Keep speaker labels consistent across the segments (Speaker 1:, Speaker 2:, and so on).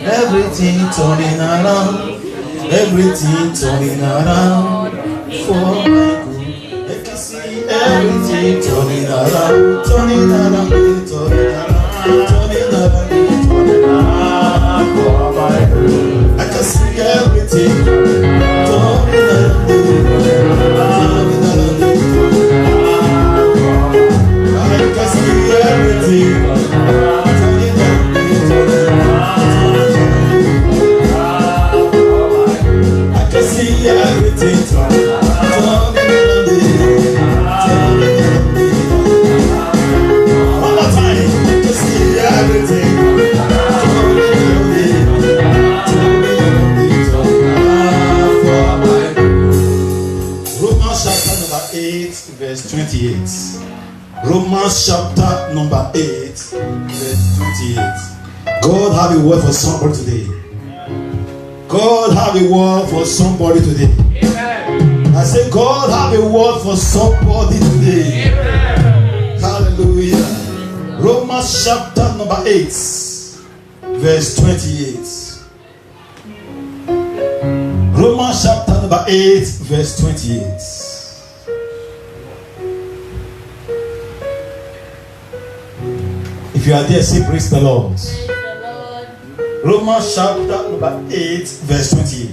Speaker 1: Everything turning around. Everything turning around for my good. I can see everything turning around, turning around, turning around, turning around, turning around for my good. I can see everything turning around, turning around, I can see everything turning around. See everything turning around. One more time, to see everything Romans chapter number 8, verse 28. Romans chapter number 8, verse 28. God have a word for somebody today. God have a word for somebody today. Amen. I say God have a word for somebody today. Amen. Hallelujah. Romans chapter number 8, verse 28. Romans chapter number 8, verse 28. If you are there, say praise the Lord. Romans chapter number 8, verse 28.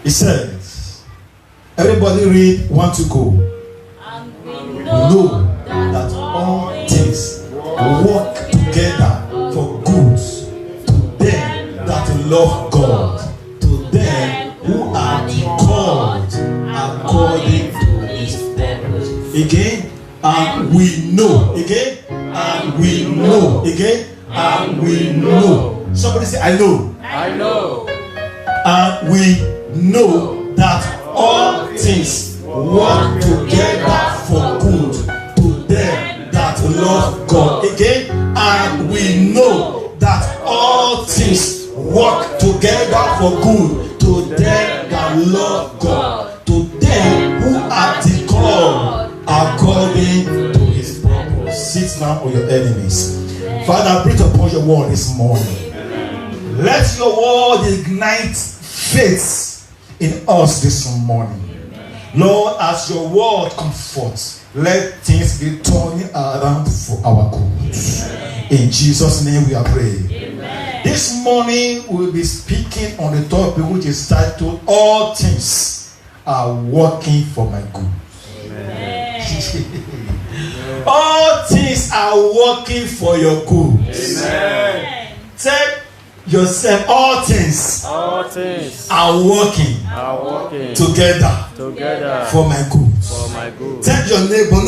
Speaker 1: It says, everybody read, 1 to go.
Speaker 2: And we know
Speaker 1: that all things work together for good to them that love God, to them who are called according to his purpose. Again, and we know. Again, and we know. Again, and we know. Somebody say, I know.
Speaker 2: I know.
Speaker 1: And we know that all things work together for good to them that love God. Again, and we know that all things work together for good to them that love God, to them who are the called according to his purpose. Sit down on your enemies. Father, breathe upon your word this morning. Let your word ignite faith in us this morning. Lord, as your word comforts, let things be turning around for our good. In Jesus' name we are praying. Amen. This morning we will be speaking on the topic which is titled, All Things Are Working for My Good. All things are working for your good.
Speaker 2: Amen.
Speaker 1: Tell yourself, all things are working together for my good. Tell your neighbor,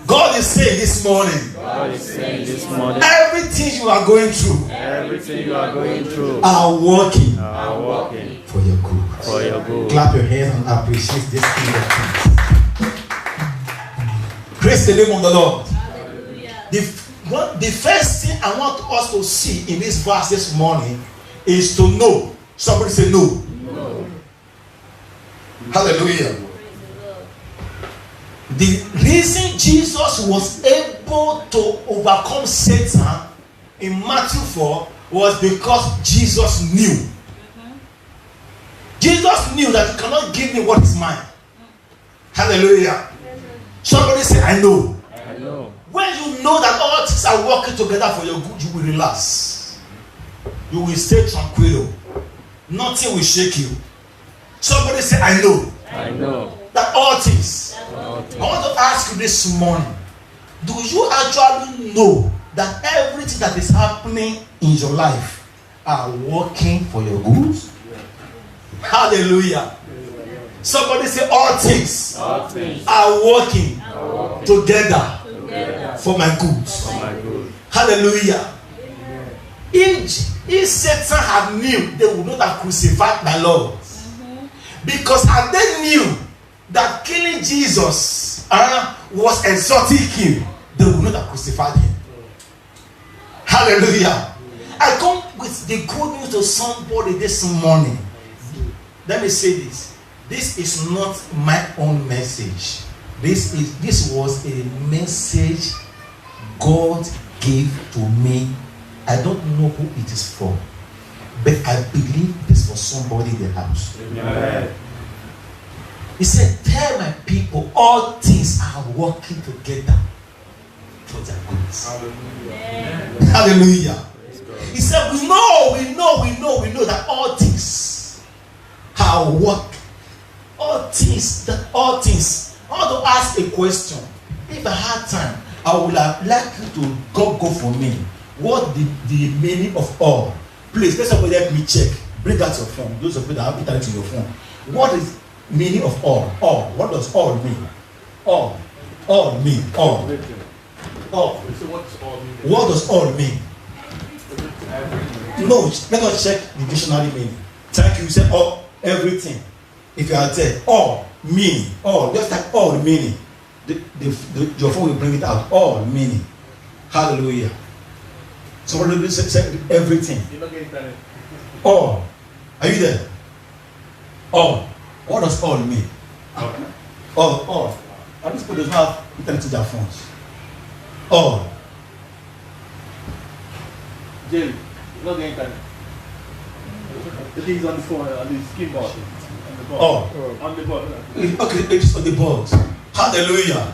Speaker 1: God is saying this morning, everything you are going through are working for your good. Clap your hands and appreciate this kind of things. Praise the name of the Lord. The first thing I want us to see in this verse this morning is to know. Somebody say no. Hallelujah. The reason Jesus was able to overcome Satan in Matthew 4 was because Jesus knew. Jesus knew that you cannot give me what is mine. Hallelujah. Somebody say, I know. When you know that all things are working together for your good, you will relax. You will stay tranquil. Nothing will shake you. Somebody say, I know. That all things. I want to ask you this morning, do you actually know that everything that is happening in your life are working for your good? Hallelujah. Somebody say, all things are working together for my good. Hallelujah. If Satan had knew, they would not have crucified my Lord. Because had they knew that killing Jesus was exalting him, they would not have crucified him. Hallelujah. I come with the good news to somebody this morning. Let me say this. This is not my own message. This was a message God gave to me, I don't know who it is for, but I believe it's for somebody in the house.
Speaker 3: Amen.
Speaker 1: He said, tell my people all things are working together for their goods.
Speaker 2: Amen.
Speaker 1: Hallelujah. He said, we know that all things are working. All things. I want to ask a question. If I had time, I would have liked you to go for me. What the meaning of all? Please, let somebody help me check. Bring out your phone. Those of you that have internet in your phone. What is meaning of all? All. What does all mean? All. All mean. All. All. What does all mean? No, let us check the dictionary meaning. Thank you. You said all, everything. If you are there, all meaning, all, just like all meaning. Your phone will bring it out. All meaning. Hallelujah. Somebody say everything. All. Are you there? All. What does all mean? All. At least people don't have internet to their phones. All.
Speaker 3: Jerry, not the internet. The thing is on the phone, on the skin board.
Speaker 1: All.
Speaker 3: On the board.
Speaker 1: Okay, it is on the board. Hallelujah.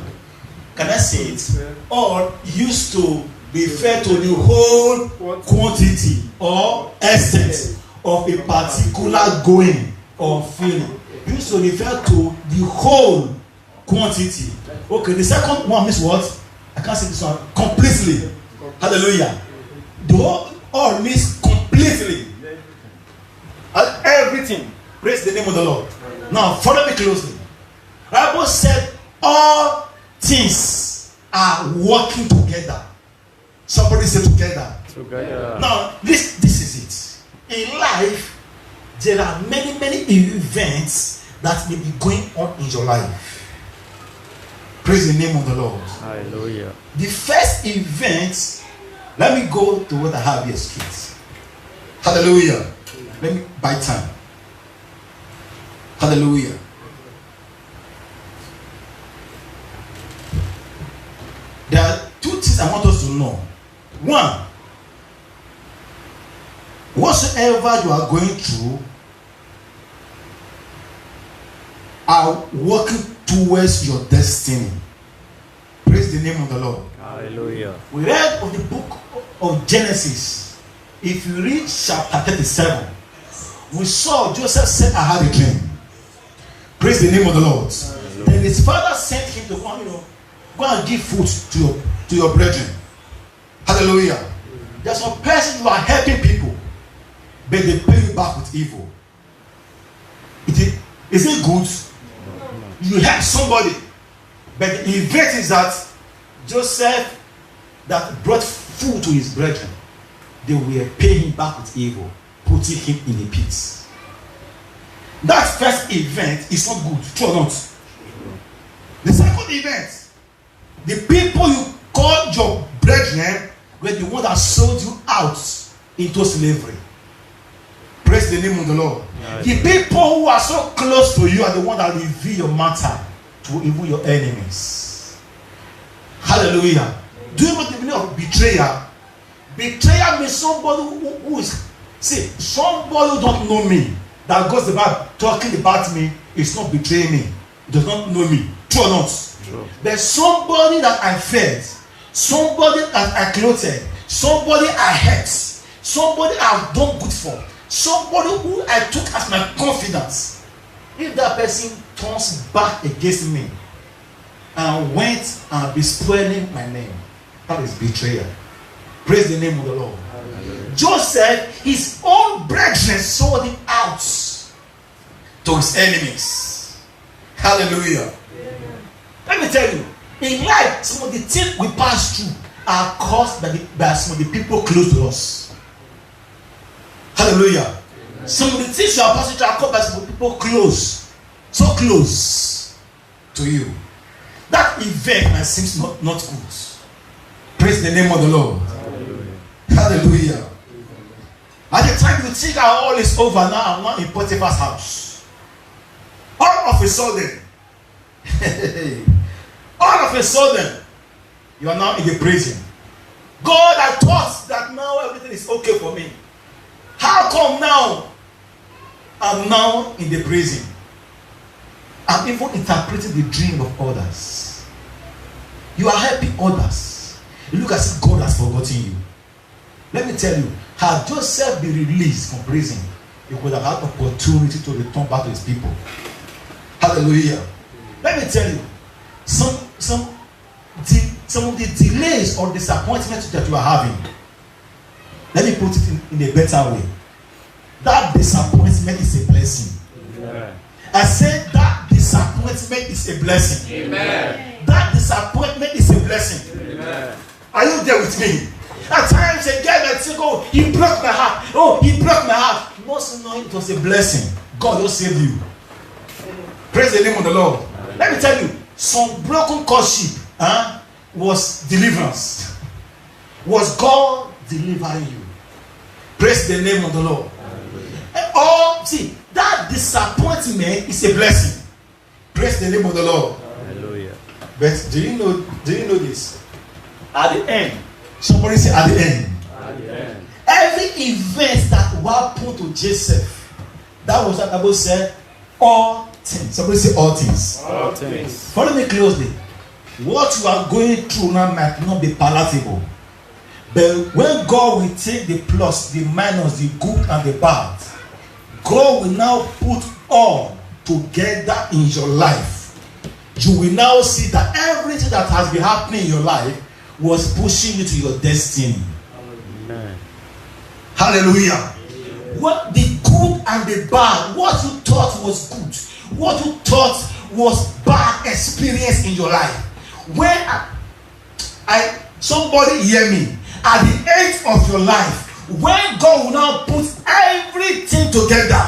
Speaker 1: Can I say it? All used to refer to the whole quantity or essence of a particular going or feeling. Used to refer to the whole quantity. Okay, the second one means what? I can't say this one. Completely. Hallelujah. The whole all means completely. And everything. Praise the name of the Lord. Now follow me closely. The Bible said all things are working together. Somebody say together. Now this is it. In life, there are many events that may be going on in your life. Praise the name of the Lord.
Speaker 4: Hallelujah.
Speaker 1: The first event, let me go to what I have here straight. Hallelujah. Let me buy time. Hallelujah. There are two things I want us to know. One, whatsoever you are going through are working towards your destiny. Praise the name of the Lord.
Speaker 4: Hallelujah.
Speaker 1: We read of the book of Genesis. If you read chapter 37, we saw Joseph said, I had a dream. Praise the name of the Lord. Then his father sent him to go and give food to your brethren. Hallelujah. There's some person you are helping people, but they pay you back with evil. Is it good? You help somebody, but the event is that Joseph that brought food to his brethren, they were paying him back with evil, putting him in a pit. That first event is not good, true or not? The second event, the people you call your brethren were the one that sold you out into slavery. Praise the name of the Lord. Yes. The people who are so close to you are the one that reveal your matter to even your enemies. Hallelujah. Do you know the meaning of betrayer? Betrayer means somebody who is, see, somebody who don't know me, that goes about talking about me, is not betraying me. He does not know me. True or not? True. There's somebody that I fed, somebody that I clothed, somebody I helped, somebody I've done good for, somebody who I took as my confidence. If that person turns back against me and went and be spoiling my name, that is betrayal. Praise the name of the Lord. Hallelujah. Joseph, his own brethren sold him out to his enemies. Hallelujah. Amen. Let me tell you, in life, some of the things we pass through are caused by some of the people close to us. Hallelujah. Amen. Some of the things you are passing through are caused by some of the people close, so close to you. That event might seem not good. Praise the name of the Lord. Hallelujah. Hallelujah. At the time you think all is over now, I'm not in Potiphar's house. All of a sudden, you are now in the prison. God, I thought that now everything is okay for me. How come now I'm now in the prison? I'm even interpreting the dream of others. You are helping others. You look as if God has forgotten you. Let me tell you, had Joseph been released from prison, he would have had opportunity to return back to his people. Hallelujah. Let me tell you, some of the delays or disappointments that you are having, let me put it in a better way. That disappointment is a blessing. Amen. I said that disappointment is a blessing. Amen. That disappointment is a blessing. Amen. Are you there with me? At times a guy might say, oh, he broke my heart. Oh, he broke my heart. Most know it was a blessing. God will save you. Praise the name of the Lord. Let me tell you, some broken courtship was deliverance. Was God delivering you? Praise the name of the Lord. Or see, that disappointment is a blessing. Praise the name of the Lord. Hallelujah. But do you know this? At the end, somebody say at the end. At the end. Every event that happened to Joseph, that was what the Bible said, all things. Somebody say all things. All things. Follow me closely. What you are going through now might not be palatable. But when God will take the plus, the minus, the good and the bad, God will now put all together in your life. You will now see that everything that has been happening in your life was pushing you to your destiny. Amen. Hallelujah. What the good and the bad, what you thought was good, what you thought was bad experience in your life. When somebody hear me, at the end of your life, when God will now put everything together,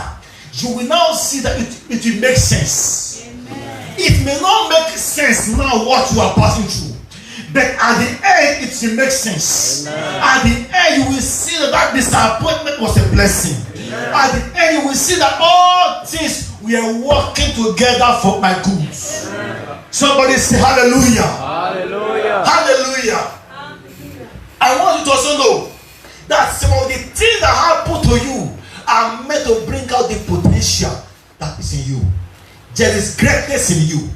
Speaker 1: you will now see that it will make sense. Amen. It may not make sense now what you are passing through, but at the end it will make sense. Amen. At the end you will see that disappointment was a blessing. Amen. At the end you will see that all things were working together for my good. Amen. Somebody say hallelujah. Hallelujah. Hallelujah. I want you to also know that some of the things that happen to you are meant to bring out the potential that is in you. There is greatness in you.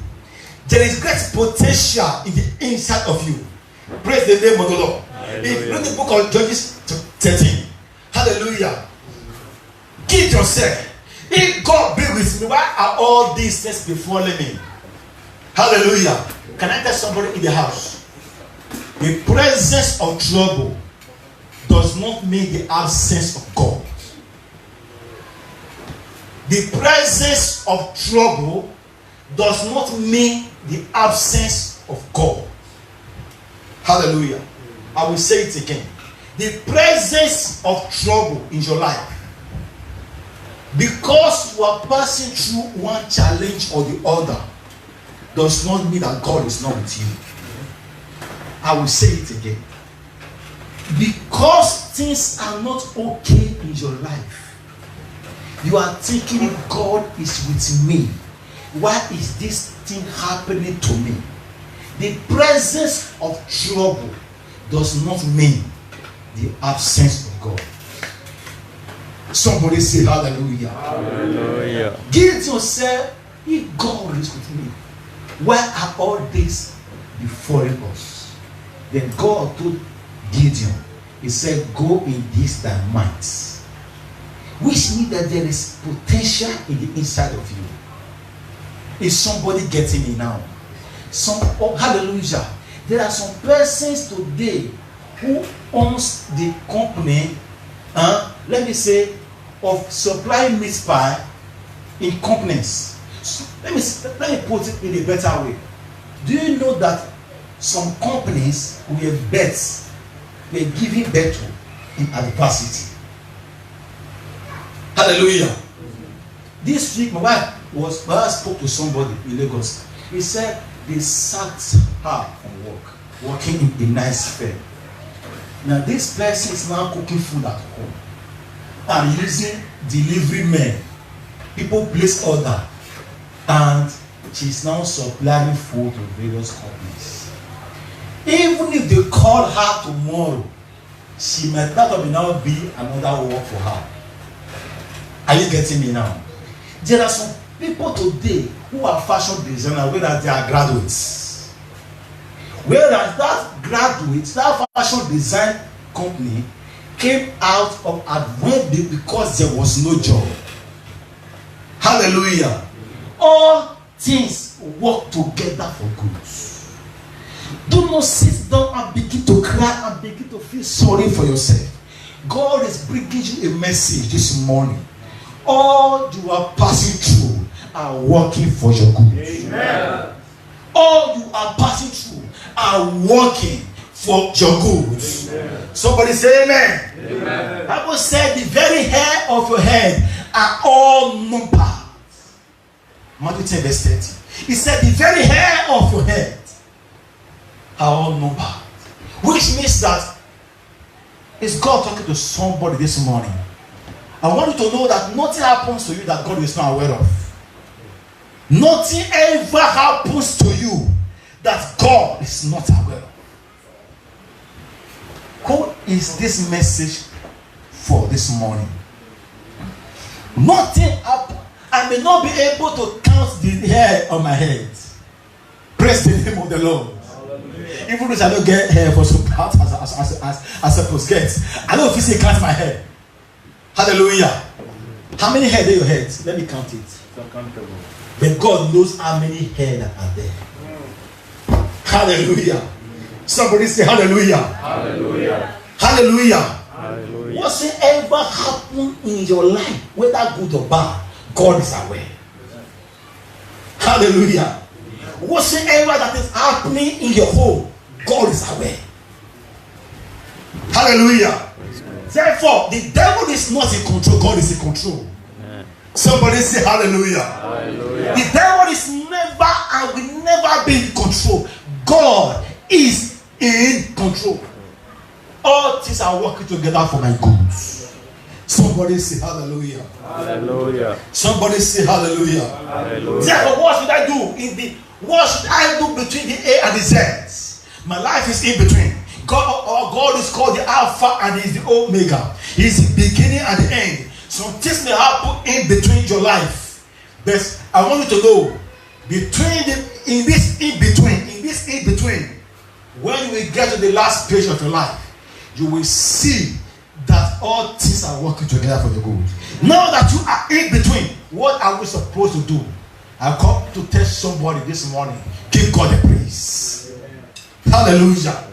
Speaker 1: There is great potential in the inside of you. Praise the name of the Lord. If you read the book of Judges 13, hallelujah. Give yourself. If God be with me, why are all these things befalling me? Hallelujah. Can I tell somebody in the house? The presence of trouble does not mean the absence of God. The presence of trouble does not mean the absence of God. Hallelujah. I will say it again. The presence of trouble in your life, because you are passing through one challenge or the other, does not mean that God is not with you. I will say it again. Because things are not okay in your life, you are thinking, if God is with me, why is this thing happening to me? The presence of trouble does not mean the absence of God. Somebody say hallelujah. Hallelujah. Give it yourself, if God is with me, why are all this before us? Then God told Gideon, he said, go in this thy might. Which means that there is potential in the inside of you. Is somebody getting me now? Hallelujah. There are some persons today who owns the company, let me say, of supplying meat pie in companies. Let me put it in a better way. Do you know that some companies were giving birth to in adversity? Hallelujah. This week my wife spoke to somebody in Lagos. He said they sacked her from work, working in a nice firm. Now this person is now cooking food at home and using delivery men. People place order and she's now supplying food to various companies. Even if they call her tomorrow, she might not now be another work for her. Are you getting me now? There are some people today who are fashion designers, whether they are graduates. Whereas that fashion design company came out of advantage because there was no job. Hallelujah. All things work together for good. Do not sit down and begin to cry and begin to feel sorry for yourself. God is bringing you a message this morning. All you are passing through are working for your good.
Speaker 3: Amen.
Speaker 1: All you are passing through are working for your good.
Speaker 3: Amen.
Speaker 1: Somebody say amen.
Speaker 3: Amen.
Speaker 1: Bible said the very hair of your head are all numbered. Matthew 10 verse 30. He said the very hair of your head are all numbered. Which means that is God talking to somebody this morning. I want you to know that nothing happens to you that God is not aware of. Nothing ever happens to you that God is not aware of. Who is this message for this morning? Nothing happens. I may not be able to count the hair on my head. Praise the name of the Lord. Even if I don't get hair for some part as supposed to get, I don't physically count my hair. Hallelujah. How many hair do you head? Let me count it.
Speaker 3: It's uncountable.
Speaker 1: But God knows how many hair that are there. Hallelujah. Somebody say hallelujah.
Speaker 3: Hallelujah.
Speaker 1: Hallelujah.
Speaker 3: Hallelujah.
Speaker 1: Whatsoever happen in your life, whether good or bad, God is aware. Hallelujah. Whatsoever that is happening in your home, God is aware. Hallelujah. Therefore, the devil is not in control, God is in control. Somebody say hallelujah.
Speaker 3: Hallelujah.
Speaker 1: The devil is never and will never be in control. God is in control. All things are working together for my good. Somebody say hallelujah.
Speaker 3: Hallelujah.
Speaker 1: Somebody say hallelujah.
Speaker 3: Hallelujah.
Speaker 1: Therefore, what should I do? What should I do between the A and the Z? My life is in between. God is called the Alpha and He is the Omega. He is the beginning and the end. Some things may happen in between your life. But I want you to know, in this in between, when you will get to the last page of your life, you will see that all things are working together for your good. Now that you are in between, what are we supposed to do? I come to tell somebody this morning, give God the praise. Hallelujah.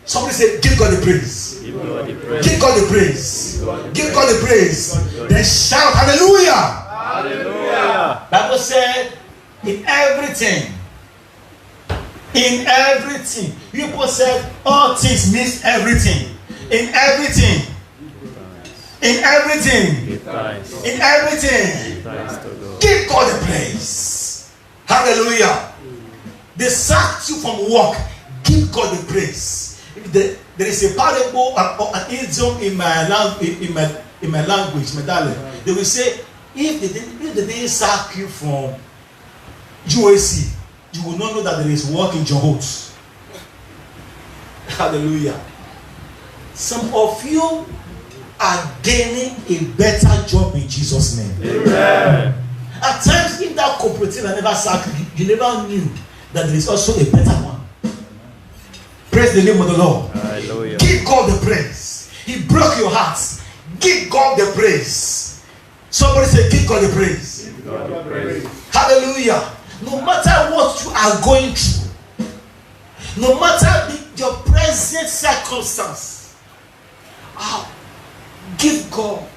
Speaker 1: Somebody say, give God the praise.
Speaker 3: Give God the praise.
Speaker 1: Give God the praise. Give God the praise. Then shout hallelujah.
Speaker 3: Hallelujah.
Speaker 1: Bible said, in everything. People said all things means everything. In everything.
Speaker 3: Give thanks.
Speaker 1: Give God the praise. Hallelujah. They sacked you from work. Give God the praise. There is a parable or an idiom in my language, my darling. They will say, if they didn't sack you from UAC, you will not know that there is work in Johot. Hallelujah. Some of you are gaining a better job in Jesus' name.
Speaker 3: Amen.
Speaker 1: At times, if that cooperative I never sacked you, you never knew that there is also a better one. Praise the name of the Lord.
Speaker 3: Hallelujah.
Speaker 1: Give God the praise. He broke your hearts. Give God the praise. Somebody say, give God the praise.
Speaker 3: Give God the praise.
Speaker 1: Hallelujah. No matter what you are going through, no matter your present circumstance, give God.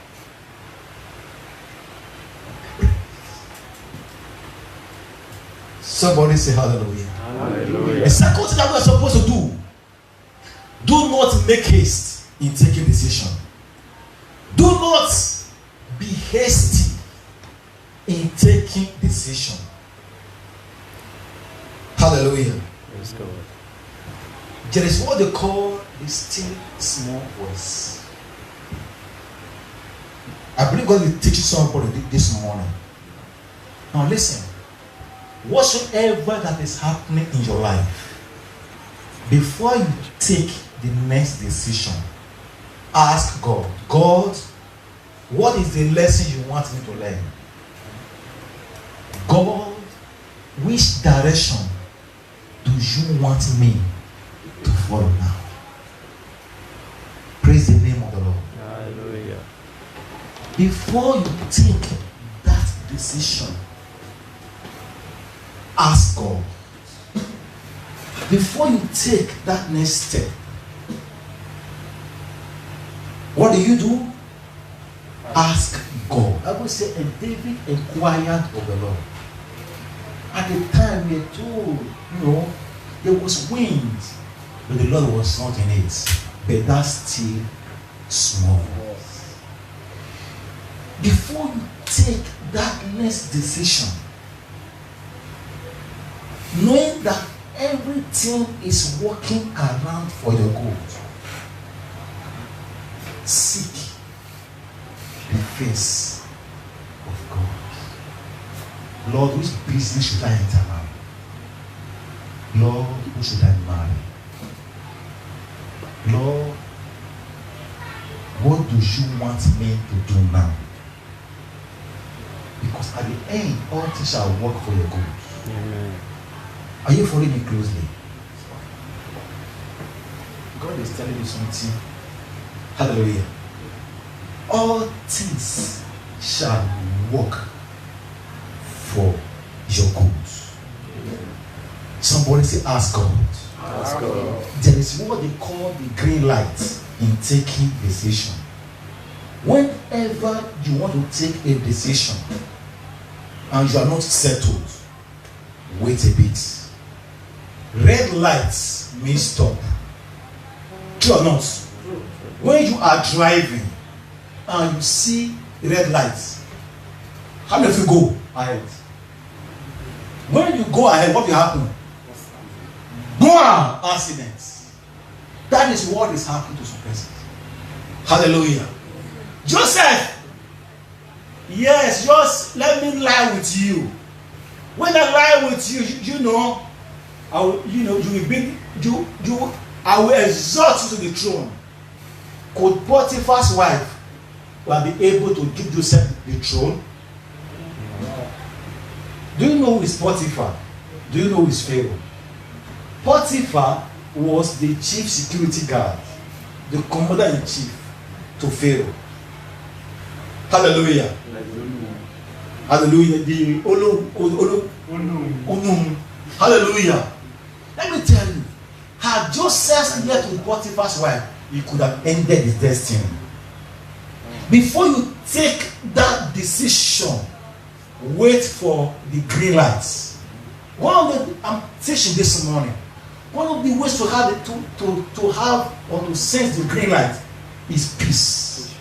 Speaker 1: Somebody say hallelujah.
Speaker 3: Hallelujah.
Speaker 1: The second thing that we are supposed to do not make haste in taking decision. Do not be hasty in taking decision. Hallelujah.
Speaker 3: Praise God.
Speaker 1: There is what they call the still small voice. I believe God will teach somebody this morning. Now listen. Whatsoever that is happening in your life, Before you take the next decision, ask God, God, what is the lesson you want me to learn? God, which direction do you want me to follow now? Praise the name of the Lord.
Speaker 4: Hallelujah.
Speaker 1: Before you take that decision, ask God. Before you take that next step, what do? Ask God. I will say, and David inquired of the Lord. At the time we are told, there was wind, but the Lord was not in it. But that's still small. Before you take that next decision, knowing that everything is working around for your good, seek the face of God. Lord, which business should I enter now? Lord, who should I marry? Lord, what do you want me to do now? Because at the end, all things shall work for your good.
Speaker 4: Amen.
Speaker 1: Are you following me closely? God is telling you something. Hallelujah. All things shall work for your good. Somebody say, ask God.
Speaker 4: Ask God.
Speaker 1: There is what they call the green light in taking decision. Whenever you want to take a decision and you are not settled, wait a bit. Red lights mean stop. True or not? When you are driving and you see red lights, how many of you go ahead? When you go ahead, what will happen? Boom! Accidents. That is what is happening to some persons. Hallelujah. Joseph, yes, just let me lie with you. When I lie with you, I will, you will be, I will exalt you to the throne. Could Potiphar's wife will be able to give Joseph the throne? Do you know who is Potiphar? Do you know who is Pharaoh? Potiphar was the chief security guard, the commander-in-chief to Pharaoh. Hallelujah. Hallelujah. The Onum. Hallelujah. Let me tell you, had Joseph left with Potiphar's wife, he could have ended his destiny. Before you take that decision, wait for the green lights. I'm teaching this morning. One of the ways to have it, to have or to sense the green light is peace.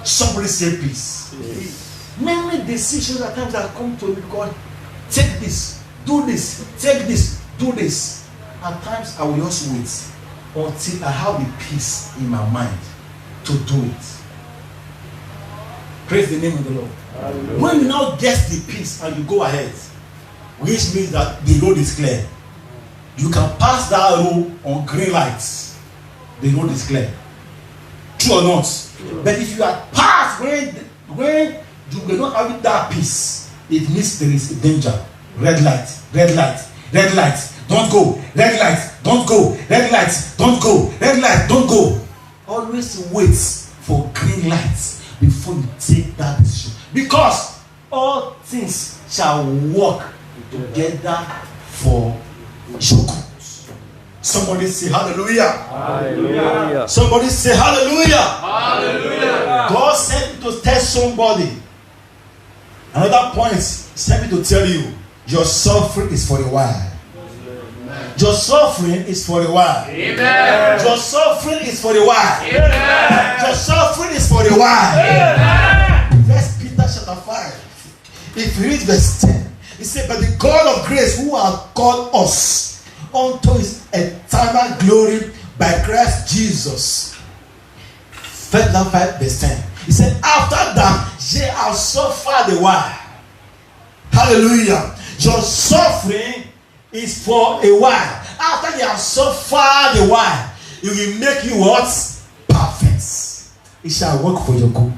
Speaker 1: Somebody say peace.
Speaker 4: Yes.
Speaker 1: Many decisions at times that come to me, God, take this, do this, take this, do this. At times I will just wait until I have the peace in my mind to do it. Praise the name of the Lord.
Speaker 4: Hallelujah.
Speaker 1: When you now get the peace and you go ahead, which means that the road is clear. You can pass that road on green lights. The road is clear. True or not?
Speaker 4: True.
Speaker 1: But if you are passed when you will not have that peace, it means there is a danger. Red light, red light, red light, don't go. Red light, don't go. Red light, don't go. Red light, don't go. Always wait for green lights before you take that decision. Because all things shall work together for your good. Somebody say hallelujah.
Speaker 4: Hallelujah.
Speaker 1: Somebody say hallelujah.
Speaker 3: Hallelujah.
Speaker 1: God sent me to tell somebody. Another point, sent me to tell you, your suffering is for a while. Your suffering is for a while.
Speaker 3: Amen.
Speaker 1: Your suffering is for a while.
Speaker 3: Amen.
Speaker 1: Your suffering is for a while.
Speaker 3: Amen.
Speaker 1: First Peter chapter 5. If you read verse 10, it said, but the God of grace who has called us unto his eternal glory by Christ Jesus. 5 verse 10. He said, after that ye have suffered a while. Hallelujah. Your suffering is for a while. after you have suffered a while, it will make you what? Perfect. It shall work for your good.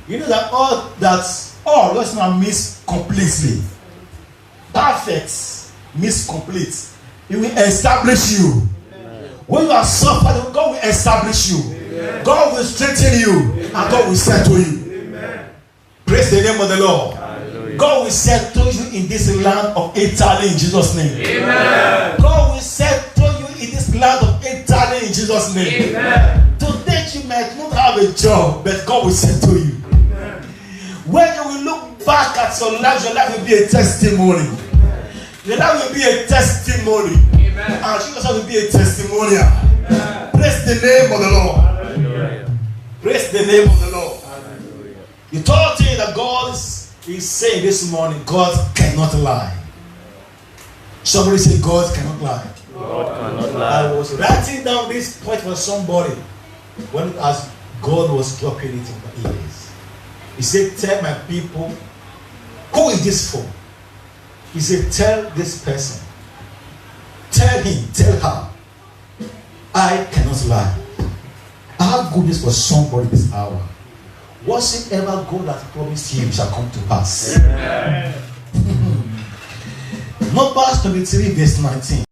Speaker 1: You know that all does not means completely. Perfect means complete. It will establish you. When you are suffering, God will establish you. God will strengthen you, and God will settle you. Praise the name of the Lord. God will settle you in this land of Italy in Jesus' name.
Speaker 3: Amen.
Speaker 1: God will settle you in this land of Italy in Jesus' name.
Speaker 3: Amen.
Speaker 1: Today you might not have a job, but God will settle you. Amen. When you will look back at your life will be a testimony. Your life will be a testimony. Amen. And Jesus will be a testimonial. Amen. Praise the name of the Lord. Hallelujah. Praise the name of the Lord. Hallelujah. The third thing that God is saying this morning, God cannot lie. Somebody say God cannot lie.
Speaker 4: God cannot lie.
Speaker 1: I was writing down this point for somebody when as God was dropping it in my ears. He said, tell my people, who is this for? He said, tell this person. Tell him, tell her, I cannot lie. I have good news for somebody this hour. Whatsoever God has promised you shall come to pass. Numbers 23 verse 19.